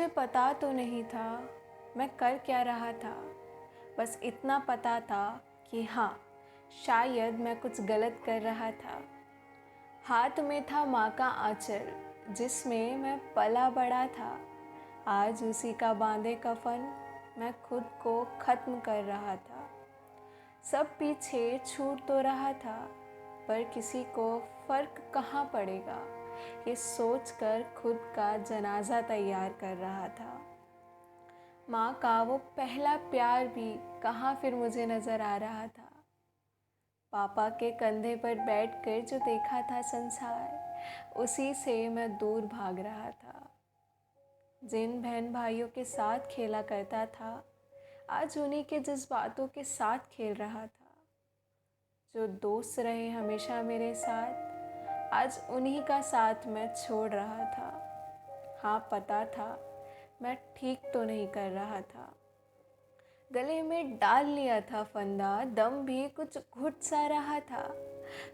मुझे पता तो नहीं था मैं कर क्या रहा था। बस इतना पता था कि हाँ, शायद मैं कुछ गलत कर रहा था। हाथ में था माँ का आँचल जिसमें मैं पला बड़ा था। आज उसी का बांधे कफन मैं खुद को ख़त्म कर रहा था। सब पीछे छूट तो रहा था, पर किसी को फ़र्क कहाँ पड़ेगा, ये सोचकर खुद का जनाजा तैयार कर रहा था। माँ का वो पहला प्यार भी कहाँ फिर मुझे नज़र आ रहा था। पापा के कंधे पर बैठकर जो देखा था संसार, उसी से मैं दूर भाग रहा था। जिन बहन भाइयों के साथ खेला करता था, आज उन्हीं के जज्बातों के साथ खेल रहा था। जो दोस्त रहे हमेशा मेरे साथ, आज उन्हीं का साथ मैं छोड़ रहा था। हाँ, पता था मैं ठीक तो नहीं कर रहा था। गले में डाल लिया था फंदा, दम भी कुछ घुट सा रहा था।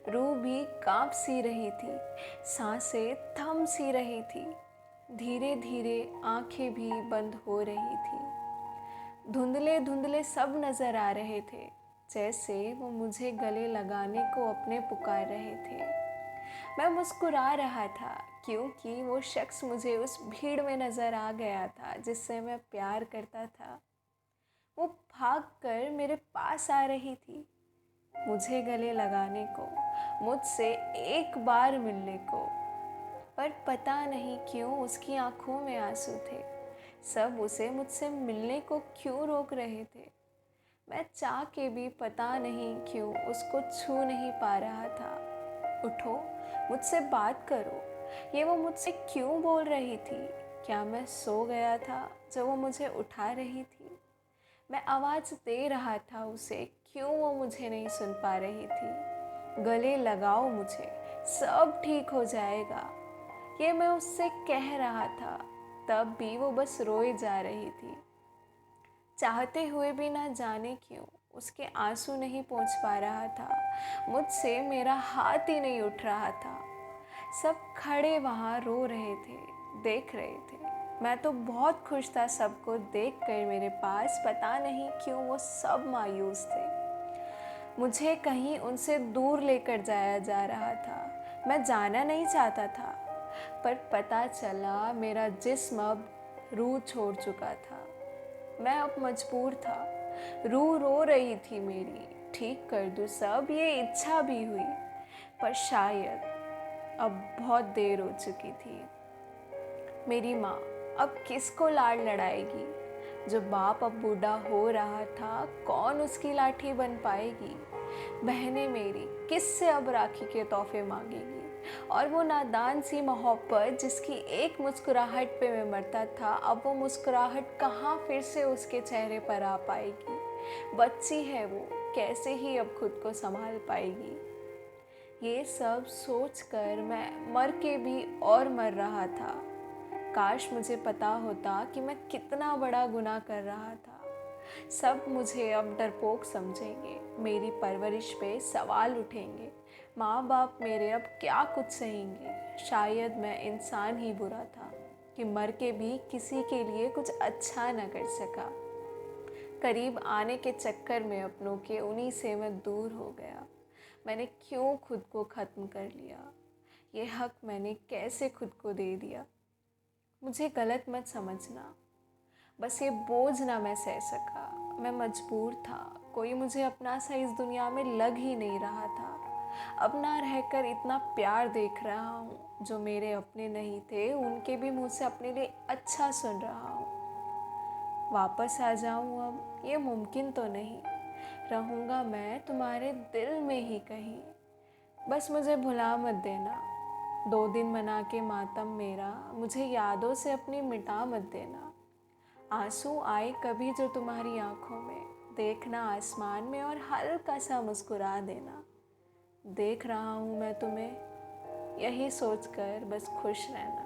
रूह भी कांप सी रही थी, सांसें थम सी रही थी। धीरे धीरे आंखें भी बंद हो रही थी। धुंधले धुंधले सब नज़र आ रहे थे, जैसे वो मुझे गले लगाने को अपने पुकार रहे थे। मैं मुस्कुरा रहा था क्योंकि वो शख्स मुझे उस भीड़ में नज़र आ गया था जिससे मैं प्यार करता था। वो भागकर मेरे पास आ रही थी, मुझे गले लगाने को, मुझसे एक बार मिलने को। पर पता नहीं क्यों उसकी आंखों में आंसू थे। सब उसे मुझसे मिलने को क्यों रोक रहे थे। मैं चाह के भी पता नहीं क्यों उसको छू नहीं पा रहा था। उठो, मुझसे बात करो, ये वो मुझसे क्यों बोल रही थी। क्या मैं सो गया था जब वो मुझे उठा रही थी। मैं आवाज़ दे रहा था उसे, क्यों वो मुझे नहीं सुन पा रही थी। गले लगाओ मुझे, सब ठीक हो जाएगा, ये मैं उससे कह रहा था। तब भी वो बस रोए जा रही थी। चाहते हुए भी ना जाने क्यों उसके आंसू नहीं पहुंच पा रहा था। मुझसे मेरा हाथ ही नहीं उठ रहा था। सब खड़े वहाँ रो रहे थे, देख रहे थे। मैं तो बहुत खुश था सबको देख कर मेरे पास। पता नहीं क्यों वो सब मायूस थे। मुझे कहीं उनसे दूर लेकर जाया जा रहा था। मैं जाना नहीं चाहता था, पर पता चला मेरा जिस्म अब रूह छोड़ चुका था। मैं अब मजबूर था। रूह रो रही थी मेरी, ठीक कर दूँ सब, ये इच्छा भी हुई। पर शायद अब बहुत देर हो चुकी थी। मेरी माँ अब किसको लाड लड़ाएगी। जो बाप अब बूढ़ा हो रहा था, कौन उसकी लाठी बन पाएगी। बहनें मेरी किससे अब राखी के तोहफे मांगेगी। और वो नादान सी मोहब्बत जिसकी एक मुस्कुराहट पे मैं मरता था, अब वो मुस्कुराहट कहाँ फिर से उसके चेहरे पर आ पाएगी। बच्ची है वो, कैसे ही अब खुद को संभाल पाएगी। ये सब सोचकर मैं मर के भी और मर रहा था। काश मुझे पता होता कि मैं कितना बड़ा गुनाह कर रहा था। सब मुझे अब डरपोक समझेंगे, मेरी परवरिश पे सवाल उठेंगे। माँ बाप मेरे अब क्या कुछ सहेंगे। शायद मैं इंसान ही बुरा था कि मर के भी किसी के लिए कुछ अच्छा न कर सका। करीब आने के चक्कर में अपनों के, उन्हीं से मैं दूर हो गया। मैंने क्यों खुद को ख़त्म कर लिया। ये हक मैंने कैसे खुद को दे दिया। मुझे गलत मत समझना, बस ये बोझ ना मैं सह सका। मैं मजबूर था, कोई मुझे अपना सा इस दुनिया में लग ही नहीं रहा था। अब ना रहकर इतना प्यार देख रहा हूँ। जो मेरे अपने नहीं थे, उनके भी मुँह से अपने लिए अच्छा सुन रहा हूँ। वापस आ जाऊँ अब, ये मुमकिन तो नहीं। रहूँगा मैं तुम्हारे दिल में ही कहीं। बस मुझे भुला मत देना। 2 दिन मना के मातम मेरा, मुझे यादों से अपनी मिटा मत देना। आंसू आए कभी जो तुम्हारी आंखों में, देखना आसमान में और हल्का सा मुस्कुरा देना। देख रहा हूँ मैं तुम्हें, यही सोचकर बस खुश रहना।